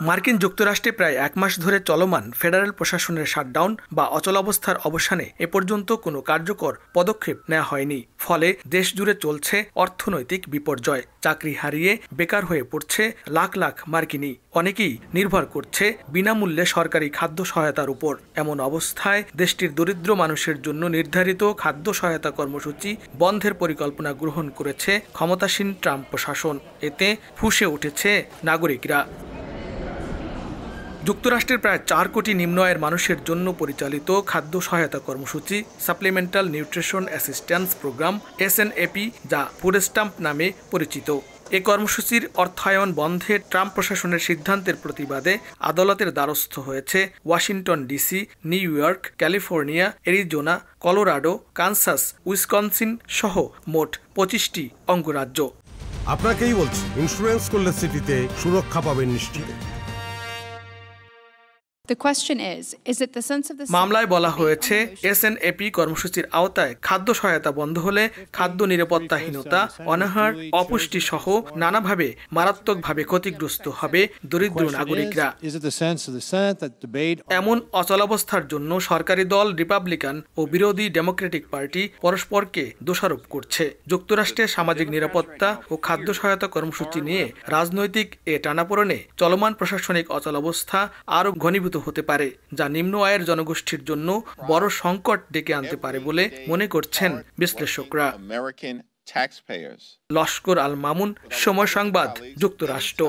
মার্কিন যুক্তরাষ্ট্রে প্রায় 1 মাস ধরে চলমান ফেডারেল প্রশাসনের শাটডাউন বা অচলাবস্থার অবসানে এ পর্যন্ত কোনো কার্যকর পদক্ষেপ নেওয়া হয়নি। ফলে দেশ জুড়ে চলছে অর্থনৈতিক বিপর্যয়। চাকরি হারিয়ে বেকার হয়ে পড়ছে লাখ লাখ মার্কিনী। অনেকেই নির্ভর করছে বিনামূল্যে সরকারি খাদ্য সহায়তার উপর। এমন অবস্থায় দেশটির দরিদ্র মানুষের জন্য নির্ধারিত খাদ্য সহায়তা কর্মসূচি বন্ধের পরিকল্পনা গ্রহণ করেছে ক্ষমতাসীন ট্রাম্প প্রশাসন। এতে ফুঁসে উঠেছে নাগরিকরা। যুক্তরাষ্ট্রের প্রায় 4 কোটি নিম্ন আয়ের মানুষের জন্য পরিচালিত খাদ্য সহায়তা কর্মসূচি supplemental nutrition assistance program SNAP, যা ফুড স্ট্যাম্প নামে পরিচিত। এ কর্মসূচির অর্থায়ন বন্ধে ট্রাম্প প্রশাসনের সিদ্ধান্তের প্রতিবাদে আদালতের দ্বারস্থ হয়েছে Washington DC, new York, California, Arizona, Colorado, Kansas, Wisconsin সহ মোট 25টি অঙ্গরাজ্য। আপনাকেই বলছি, ইন্স্যুরেন্স করলে সিটিতে সুরক্ষা পাবেন নিশ্চিত। মামলায় বলা হয়েছে SNAP কর্মসূচির আওতায় খাদ্য সহায়তা বন্ধ হলে খাদ্য নিরাপত্তাহীনতা, অনাহার, অপুষ্টি সহ নানাভাবে মারাত্মকভাবে ক্ষতিগ্রস্ত হবে দরিদ্র নাগরিকরা। এমন অচলাবস্থার জন্য সরকারি দল রিপাবলিকান ও বিরোধী ডেমোক্রেটিক পার্টি পরস্পরকে দোষারোপ করছে। যুক্তরাষ্ট্রের সামাজিক নিরাপত্তা ও খাদ্য সহায়তা কর্মসূচি নিয়ে রাজনৈতিক এ টানাপোড়েনে চলমান প্রশাসনিক অচলাবস্থা আরও ঘনীভূত হতে পারে, যা নিম্ন আয়ের জনগোষ্ঠীর জন্য বড় সংকট ডেকে আনতে পারে বলে মনে করছেন বিশ্লেষকরা। লস্কর আল মামুন, সময় সংবাদ, যুক্তরাষ্ট্র।